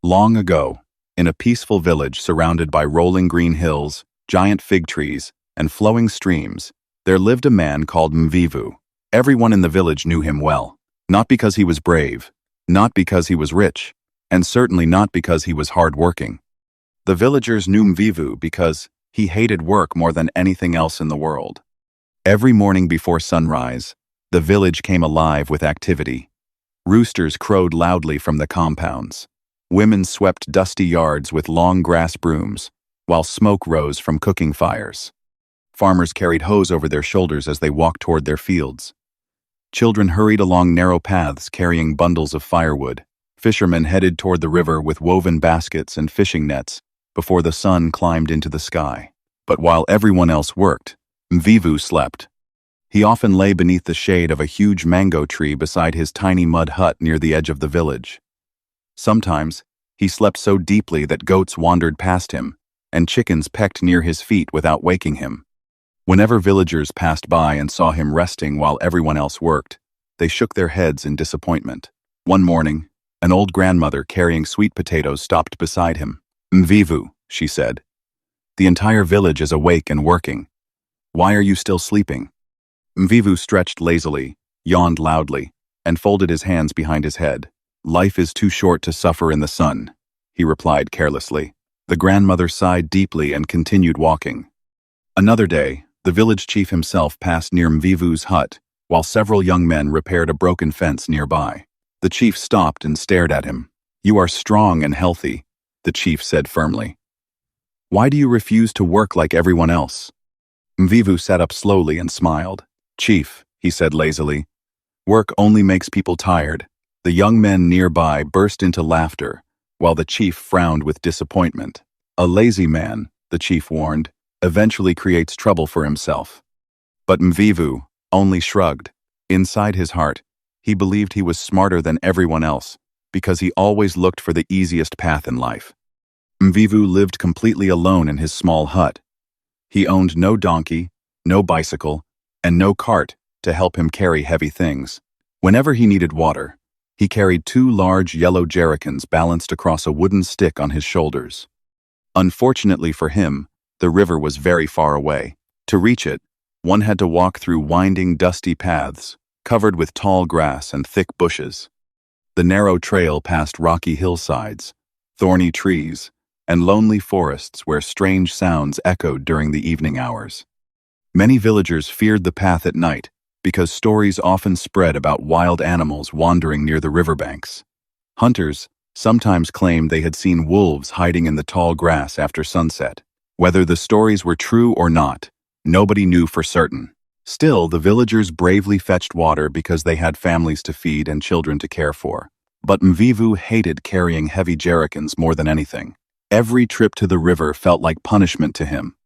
Long ago, in a peaceful village surrounded by rolling green hills, giant fig trees, and flowing streams, there lived a man called Mvivu. Everyone in the village knew him well, not because he was brave, not because he was rich, and certainly not because he was hard-working. The villagers knew Mvivu because he hated work more than anything else in the world. Every morning before sunrise, the village came alive with activity. Roosters crowed loudly from the compounds. Women swept dusty yards with long grass brooms, while smoke rose from cooking fires. Farmers carried hoes over their shoulders as they walked toward their fields. Children hurried along narrow paths carrying bundles of firewood. Fishermen headed toward the river with woven baskets and fishing nets before the sun climbed into the sky. But while everyone else worked, Mvivu slept. He often lay beneath the shade of a huge mango tree beside his tiny mud hut near the edge of the village. Sometimes, he slept so deeply that goats wandered past him, and chickens pecked near his feet without waking him. Whenever villagers passed by and saw him resting while everyone else worked, they shook their heads in disappointment. One morning, an old grandmother carrying sweet potatoes stopped beside him. "Mvivu," she said, "the entire village is awake and working. Why are you still sleeping?" Mvivu stretched lazily, yawned loudly, and folded his hands behind his head. "Life is too short to suffer in the sun," he replied carelessly. The grandmother sighed deeply and continued walking. Another day, the village chief himself passed near Mvivu's hut, while several young men repaired a broken fence nearby. The chief stopped and stared at him. "You are strong and healthy," the chief said firmly. "Why do you refuse to work like everyone else?" Mvivu sat up slowly and smiled. "Chief," he said lazily, "work only makes people tired." The young men nearby burst into laughter, while the chief frowned with disappointment. "A lazy man," the chief warned, "eventually creates trouble for himself." But Mvivu only shrugged. Inside his heart, he believed he was smarter than everyone else, because he always looked for the easiest path in life. Mvivu lived completely alone in his small hut. He owned no donkey, no bicycle, and no cart to help him carry heavy things. Whenever he needed water, he carried 2 large yellow jericans balanced across a wooden stick on his shoulders. Unfortunately for him, the river was very far away. To reach it, one had to walk through winding, dusty paths, covered with tall grass and thick bushes. The narrow trail passed rocky hillsides, thorny trees, and lonely forests where strange sounds echoed during the evening hours. Many villagers feared the path at night, because stories often spread about wild animals wandering near the riverbanks. Hunters sometimes claimed they had seen wolves hiding in the tall grass after sunset. Whether the stories were true or not, nobody knew for certain. Still, the villagers bravely fetched water because they had families to feed and children to care for. But Mvivu hated carrying heavy jerrycans more than anything. Every trip to the river felt like punishment to him.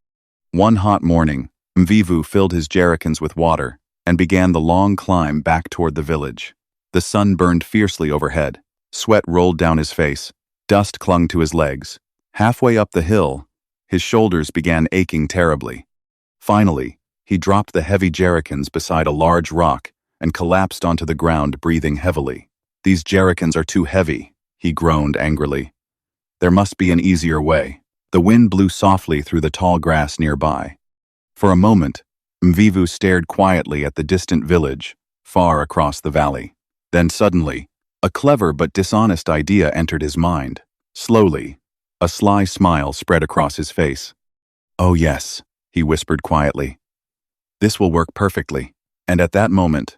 One hot morning, Mvivu filled his jerrycans with water and began the long climb back toward the village. The sun burned fiercely overhead. Sweat rolled down his face. Dust clung to his legs. Halfway up the hill, his shoulders began aching terribly. Finally, he dropped the heavy jerrycans beside a large rock and collapsed onto the ground, breathing heavily. "These jerrycans are too heavy," he groaned angrily. "There must be an easier way." The wind blew softly through the tall grass nearby. For a moment, Mvivu stared quietly at the distant village, far across the valley. Then suddenly, a clever but dishonest idea entered his mind. Slowly, a sly smile spread across his face. "Oh yes," he whispered quietly. "This will work perfectly." And at that moment,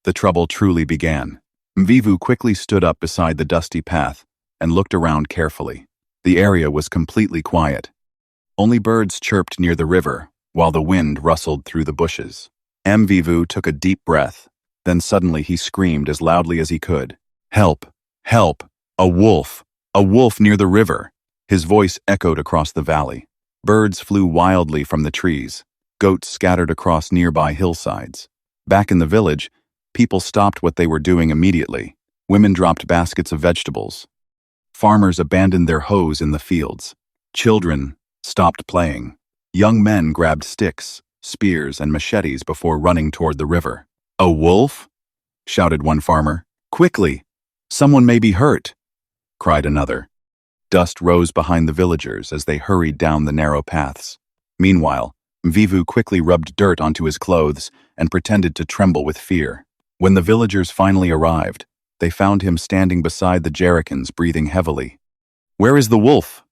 the trouble truly began. Mvivu quickly stood up beside the dusty path and looked around carefully. The area was completely quiet. Only birds chirped near the river, while the wind rustled through the bushes. Mvivu took a deep breath. Then suddenly he screamed as loudly as he could. "Help! Help! A wolf! A wolf near the river!" His voice echoed across the valley. Birds flew wildly from the trees. Goats scattered across nearby hillsides. Back in the village, people stopped what they were doing immediately. Women dropped baskets of vegetables. Farmers abandoned their hoes in the fields. Children stopped playing. Young men grabbed sticks, spears, and machetes before running toward the river. "A wolf?" shouted one farmer. "Quickly! Someone may be hurt!" cried another. Dust rose behind the villagers as they hurried down the narrow paths. Meanwhile, Mvivu quickly rubbed dirt onto his clothes and pretended to tremble with fear. When the villagers finally arrived, they found him standing beside the jericans, breathing heavily. "Where is the wolf?"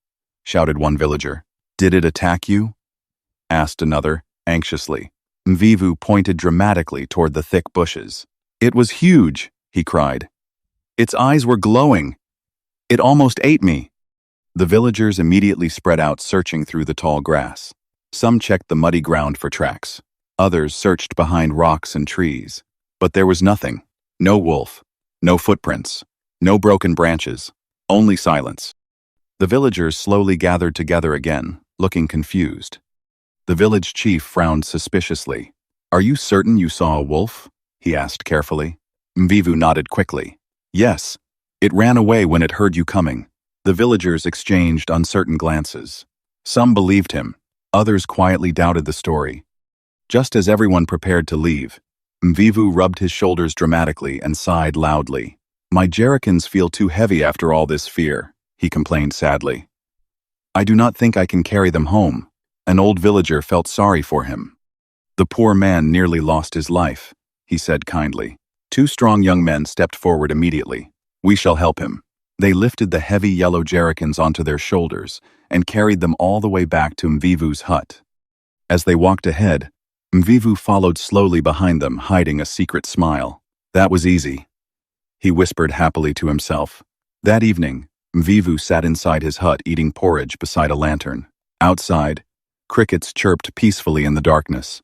shouted one villager. "Did it attack you?" asked another, anxiously. Mvivu pointed dramatically toward the thick bushes. "It was huge," he cried. "Its eyes were glowing. It almost ate me." The villagers immediately spread out, searching through the tall grass. Some checked the muddy ground for tracks. Others searched behind rocks and trees. But there was nothing. No wolf. No footprints. No broken branches. Only silence. The villagers slowly gathered together again, looking confused. The village chief frowned suspiciously. "Are you certain you saw a wolf?" he asked carefully. Mvivu nodded quickly. "Yes. It ran away when it heard you coming." The villagers exchanged uncertain glances. Some believed him. Others quietly doubted the story. Just as everyone prepared to leave, Mvivu rubbed his shoulders dramatically and sighed loudly. "My jericans feel too heavy after all this fear," he complained sadly. "I do not think I can carry them home." An old villager felt sorry for him. "The poor man nearly lost his life," he said kindly. Two strong young men stepped forward immediately. "We shall help him." They lifted the heavy yellow jericans onto their shoulders and carried them all the way back to Mvivu's hut. As they walked ahead, Mvivu followed slowly behind them, hiding a secret smile. "That was easy," he whispered happily to himself. That evening, Mvivu sat inside his hut eating porridge beside a lantern. Outside, crickets chirped peacefully in the darkness.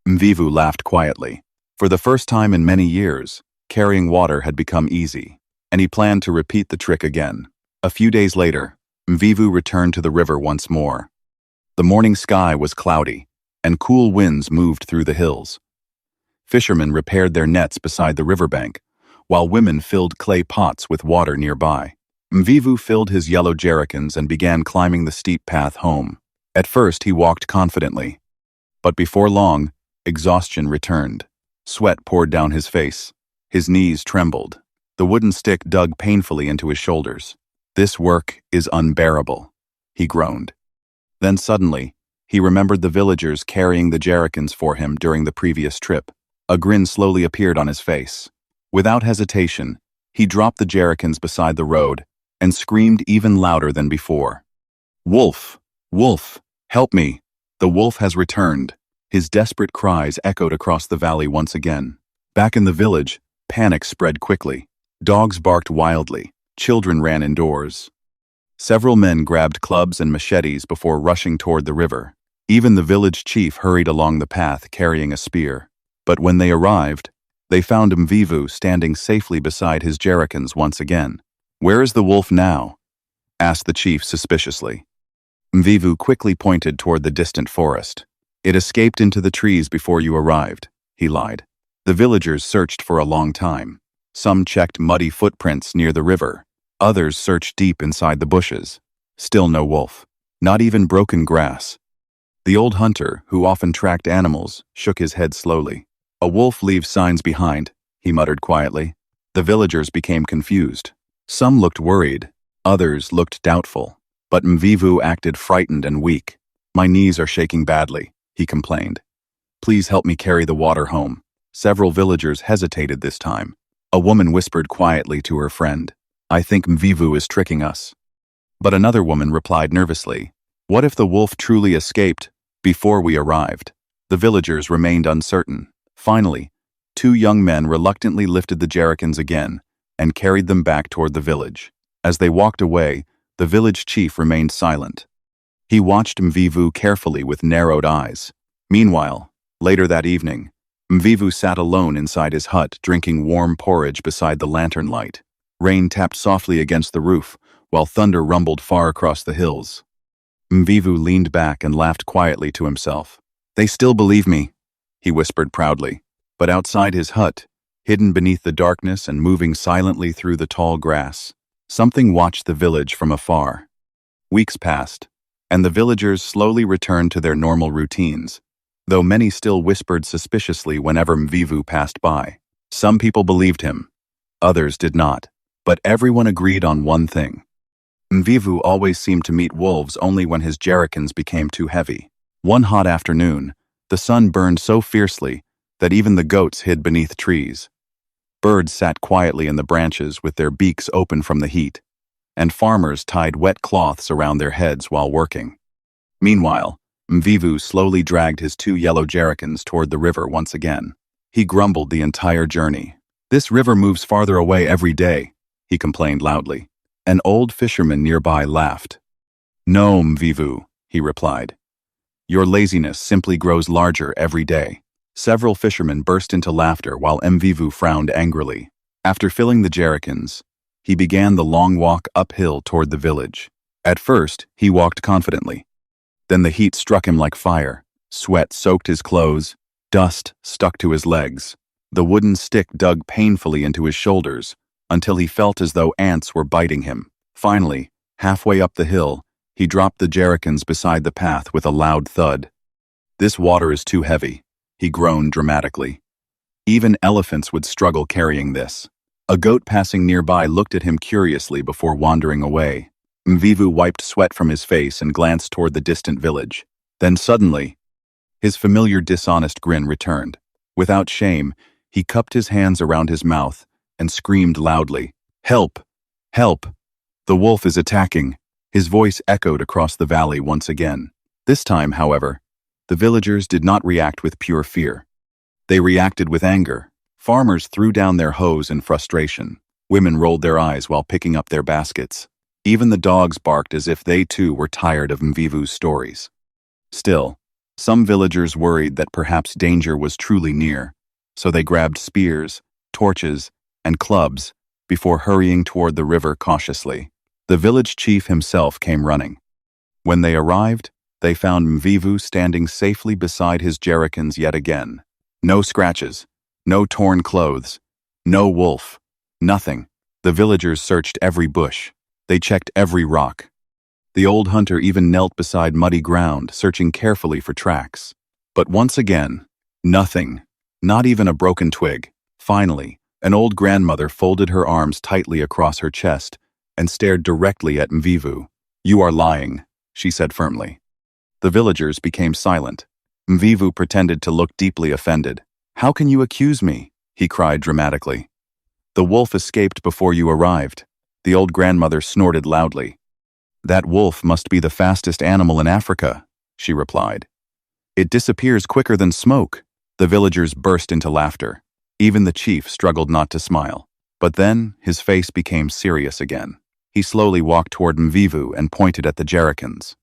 Mvivu laughed quietly. For the first time in many years, carrying water had become easy, and he planned to repeat the trick again. A few days later, Mvivu returned to the river once more. The morning sky was cloudy, and cool winds moved through the hills. Fishermen repaired their nets beside the riverbank, while women filled clay pots with water nearby. Mvivu filled his yellow jerrycans and began climbing the steep path home. At first he walked confidently, but before long, exhaustion returned. Sweat poured down his face. His knees trembled. The wooden stick dug painfully into his shoulders. "This work is unbearable," he groaned. Then suddenly, he remembered the villagers carrying the jerrycans for him during the previous trip. A grin slowly appeared on his face. Without hesitation, he dropped the jerrycans beside the road and screamed even louder than before. "Wolf! Wolf! Help me! The wolf has returned!" His desperate cries echoed across the valley once again. Back in the village, panic spread quickly. Dogs barked wildly. Children ran indoors. Several men grabbed clubs and machetes before rushing toward the river. Even the village chief hurried along the path carrying a spear. But when they arrived, they found Mvivu standing safely beside his jerrycans once again. "Where is the wolf now?" asked the chief suspiciously. Mvivu quickly pointed toward the distant forest. "It escaped into the trees before you arrived," he lied. The villagers searched for a long time. Some checked muddy footprints near the river. Others searched deep inside the bushes. Still no wolf. Not even broken grass. The old hunter, who often tracked animals, shook his head slowly. "A wolf leaves signs behind," he muttered quietly. The villagers became confused. Some looked worried. Others looked doubtful. But Mvivu acted frightened and weak. "My knees are shaking badly," he complained. "Please help me carry the water home." Several villagers hesitated this time. A woman whispered quietly to her friend, "I think Mvivu is tricking us." But another woman replied nervously, "What if the wolf truly escaped before we arrived?" The villagers remained uncertain. Finally, two young men reluctantly lifted the jerrycans again and carried them back toward the village. As they walked away, the village chief remained silent. He watched Mvivu carefully with narrowed eyes. Meanwhile, later that evening, Mvivu sat alone inside his hut, drinking warm porridge beside the lantern light. Rain tapped softly against the roof, while thunder rumbled far across the hills. Mvivu leaned back and laughed quietly to himself. "They still believe me," he whispered proudly. But outside his hut, hidden beneath the darkness and moving silently through the tall grass, something watched the village from afar. Weeks passed, and the villagers slowly returned to their normal routines, though many still whispered suspiciously whenever Mvivu passed by. Some people believed him, others did not, but everyone agreed on one thing. Mvivu always seemed to meet wolves only when his jerrycans became too heavy. One hot afternoon, the sun burned so fiercely that even the goats hid beneath trees. Birds sat quietly in the branches with their beaks open from the heat, and farmers tied wet cloths around their heads while working. Meanwhile, Mvivu slowly dragged his 2 yellow jerrycans toward the river once again. He grumbled the entire journey. "This river moves farther away every day," he complained loudly. An old fisherman nearby laughed. "No, Mvivu," he replied. "Your laziness simply grows larger every day." Several fishermen burst into laughter while Mvivu frowned angrily. After filling the jerrycans, he began the long walk uphill toward the village. At first, he walked confidently. Then the heat struck him like fire. Sweat soaked his clothes. Dust stuck to his legs. The wooden stick dug painfully into his shoulders until he felt as though ants were biting him. Finally, halfway up the hill, he dropped the jerrycans beside the path with a loud thud. "This water is too heavy," he groaned dramatically. "Even elephants would struggle carrying this." A goat passing nearby looked at him curiously before wandering away. Mvivu wiped sweat from his face and glanced toward the distant village. Then suddenly, his familiar dishonest grin returned. Without shame, he cupped his hands around his mouth and screamed loudly, "Help! Help! The wolf is attacking!" His voice echoed across the valley once again. This time, however, the villagers did not react with pure fear. They reacted with anger. Farmers threw down their hoes in frustration. Women rolled their eyes while picking up their baskets. Even the dogs barked as if they too were tired of Mvivu's stories. Still, some villagers worried that perhaps danger was truly near, so they grabbed spears, torches, and clubs before hurrying toward the river cautiously. The village chief himself came running. When they arrived, they found Mvivu standing safely beside his jerrycans yet again. No scratches, no torn clothes, no wolf, nothing. The villagers searched every bush. They checked every rock. The old hunter even knelt beside muddy ground, searching carefully for tracks. But once again, nothing, not even a broken twig. Finally, an old grandmother folded her arms tightly across her chest and stared directly at Mvivu. "You are lying," she said firmly. The villagers became silent. Mvivu pretended to look deeply offended. "How can you accuse me?" he cried dramatically. "The wolf escaped before you arrived." The old grandmother snorted loudly. "That wolf must be the fastest animal in Africa," she replied. "It disappears quicker than smoke." The villagers burst into laughter. Even the chief struggled not to smile. But then his face became serious again. He slowly walked toward Mvivu and pointed at the jerrycans.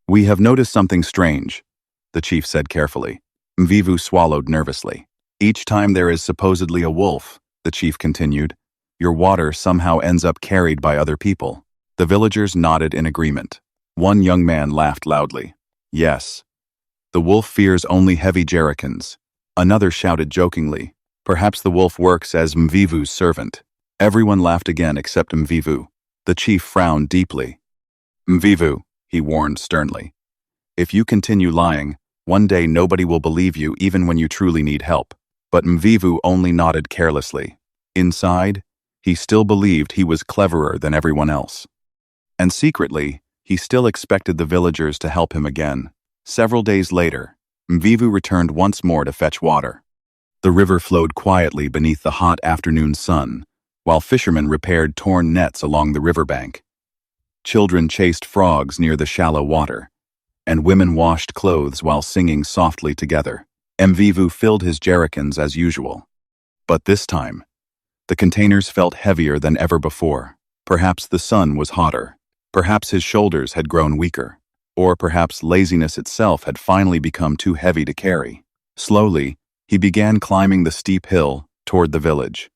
"We have noticed something strange," the chief said carefully. Mvivu swallowed nervously. "Each time there is supposedly a wolf," the chief continued, "your water somehow ends up carried by other people." The villagers nodded in agreement. One young man laughed loudly. "Yes. The wolf fears only heavy jerrycans." Another shouted jokingly, "Perhaps the wolf works as Mvivu's servant." Everyone laughed again except Mvivu. The chief frowned deeply. "Mvivu," he warned sternly, "if you continue lying, one day nobody will believe you even when you truly need help." But Mvivu only nodded carelessly. Inside, he still believed he was cleverer than everyone else. And secretly, he still expected the villagers to help him again. Several days later, Mvivu returned once more to fetch water. The river flowed quietly beneath the hot afternoon sun, while fishermen repaired torn nets along the riverbank. Children chased frogs near the shallow water, and women washed clothes while singing softly together. Mvivu filled his jerrycans as usual. But this time, the containers felt heavier than ever before. Perhaps the sun was hotter. Perhaps his shoulders had grown weaker. Or perhaps laziness itself had finally become too heavy to carry. Slowly, he began climbing the steep hill toward the village.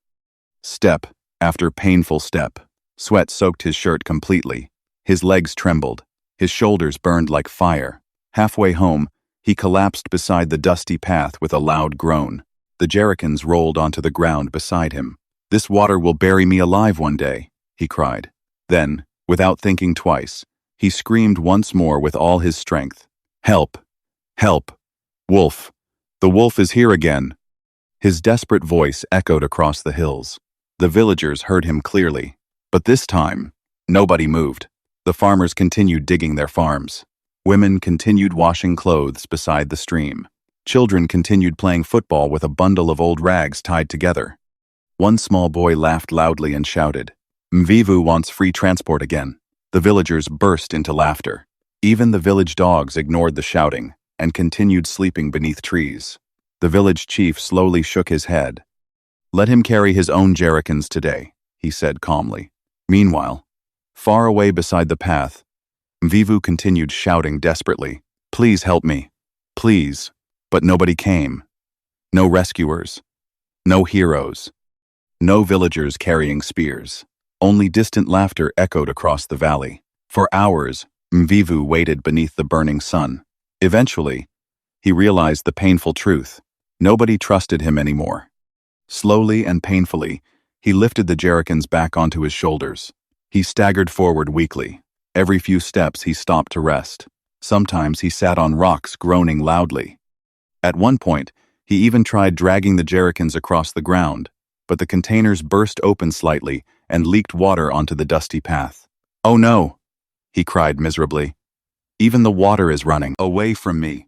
Step after painful step. Sweat soaked his shirt completely. His legs trembled. His shoulders burned like fire. Halfway home, he collapsed beside the dusty path with a loud groan. The jerrycans rolled onto the ground beside him. "This water will bury me alive one day," he cried. Then, without thinking twice, he screamed once more with all his strength. "Help! Help! Wolf! The wolf is here again!" His desperate voice echoed across the hills. The villagers heard him clearly, but this time, nobody moved. The farmers continued digging their farms. Women continued washing clothes beside the stream. Children continued playing football with a bundle of old rags tied together. One small boy laughed loudly and shouted, "Mvivu wants free transport again." The villagers burst into laughter. Even the village dogs ignored the shouting and continued sleeping beneath trees. The village chief slowly shook his head. "Let him carry his own jericans today," he said calmly. Meanwhile, far away beside the path, Mvivu continued shouting desperately, "Please help me. Please." But nobody came. No rescuers. No heroes. No villagers carrying spears. Only distant laughter echoed across the valley. For hours, Mvivu waited beneath the burning sun. Eventually, he realized the painful truth. Nobody trusted him anymore. Slowly and painfully, he lifted the jerrycans back onto his shoulders. He staggered forward weakly. Every few steps he stopped to rest. Sometimes he sat on rocks, groaning loudly. At one point, he even tried dragging the jerrycans across the ground, but the containers burst open slightly and leaked water onto the dusty path. "Oh no!" he cried miserably. "Even the water is running away from me."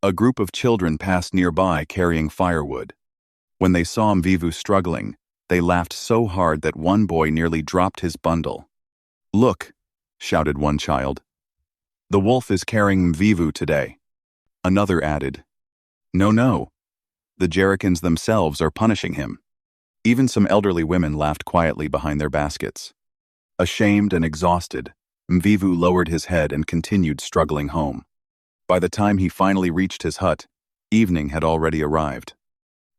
A group of children passed nearby carrying firewood. When they saw Mvivu struggling, they laughed so hard that one boy nearly dropped his bundle. "Look," shouted one child. "The wolf is carrying Mvivu today." Another added, "No, no. The jerrycans themselves are punishing him." Even some elderly women laughed quietly behind their baskets. Ashamed and exhausted, Mvivu lowered his head and continued struggling home. By the time he finally reached his hut, evening had already arrived.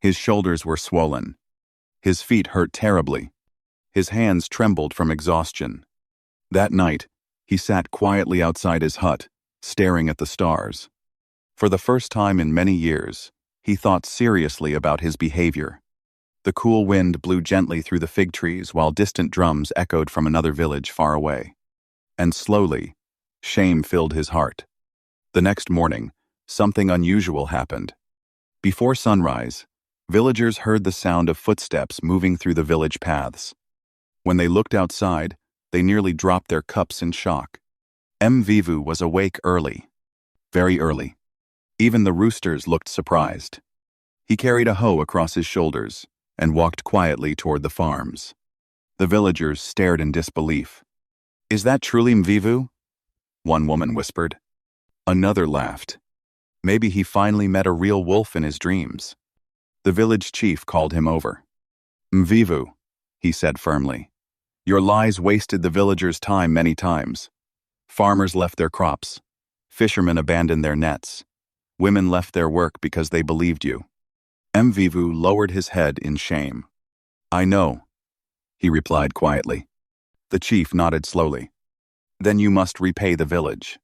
His shoulders were swollen. His feet hurt terribly. His hands trembled from exhaustion. That night, he sat quietly outside his hut, staring at the stars. For the first time in many years, he thought seriously about his behavior. The cool wind blew gently through the fig trees while distant drums echoed from another village far away. And slowly, shame filled his heart. The next morning, something unusual happened. Before sunrise, villagers heard the sound of footsteps moving through the village paths. When they looked outside, they nearly dropped their cups in shock. Mvivu was awake early. Very early. Even the roosters looked surprised. He carried a hoe across his shoulders and walked quietly toward the farms. The villagers stared in disbelief. "Is that truly Mvivu?" one woman whispered. Another laughed. Maybe he finally met a real wolf in his dreams. The village chief called him over. "Mvivu," he said firmly, "your lies wasted the villagers' time many times. Farmers left their crops. Fishermen abandoned their nets. Women left their work because they believed you." Mvivu lowered his head in shame. "I know," he replied quietly. The chief nodded slowly. "Then you must repay the village."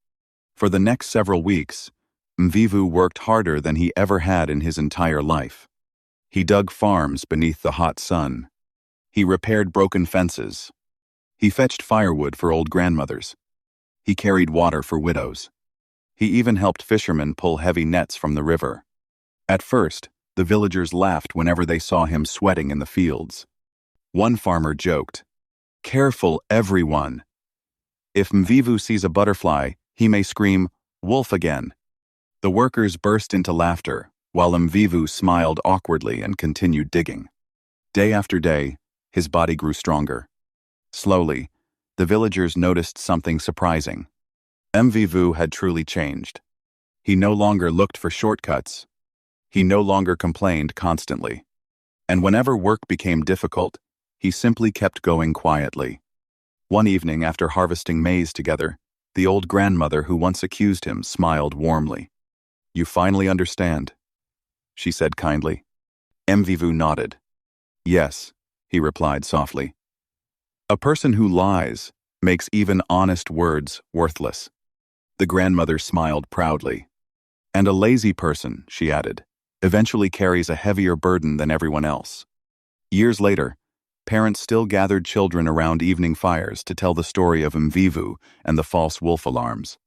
For the next several weeks, Mvivu worked harder than he ever had in his entire life. He dug farms beneath the hot sun. He repaired broken fences. He fetched firewood for old grandmothers. He carried water for widows. He even helped fishermen pull heavy nets from the river. At first, the villagers laughed whenever they saw him sweating in the fields. One farmer joked, "Careful, everyone. If Mvivu sees a butterfly, he may scream, 'Wolf again.'" The workers burst into laughter, while Mvivu smiled awkwardly and continued digging. Day after day, his body grew stronger. Slowly, the villagers noticed something surprising. Mvivu had truly changed. He no longer looked for shortcuts. He no longer complained constantly. And whenever work became difficult, he simply kept going quietly. One evening after harvesting maize together, the old grandmother who once accused him smiled warmly. "You finally understand," she said kindly. Mvivu nodded. "Yes," he replied softly. "A person who lies makes even honest words worthless." The grandmother smiled proudly. "And a lazy person," she added, "eventually carries a heavier burden than everyone else." Years later, parents still gathered children around evening fires to tell the story of Mvivu and the false wolf alarms.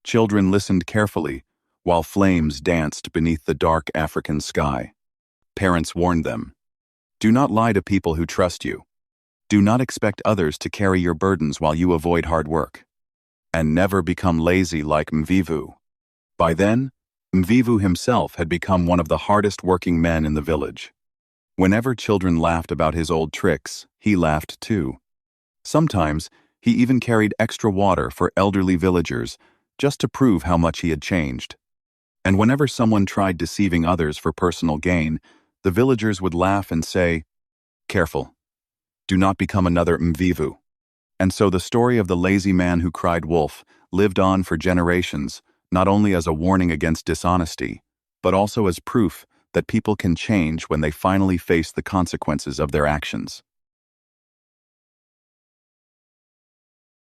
Children listened carefully while flames danced beneath the dark African sky. Parents warned them, "Do not lie to people who trust you. Do not expect others to carry your burdens while you avoid hard work." and never become lazy like Mvivu. By then, Mvivu himself had become one of the hardest working men in the village. Whenever children laughed about his old tricks, he laughed too. Sometimes, he even carried extra water for elderly villagers, just to prove how much he had changed. And whenever someone tried deceiving others for personal gain, the villagers would laugh and say, "Careful, do not become another Mvivu." And so the story of the lazy man who cried wolf lived on for generations, not only as a warning against dishonesty, but also as proof that people can change when they finally face the consequences of their actions.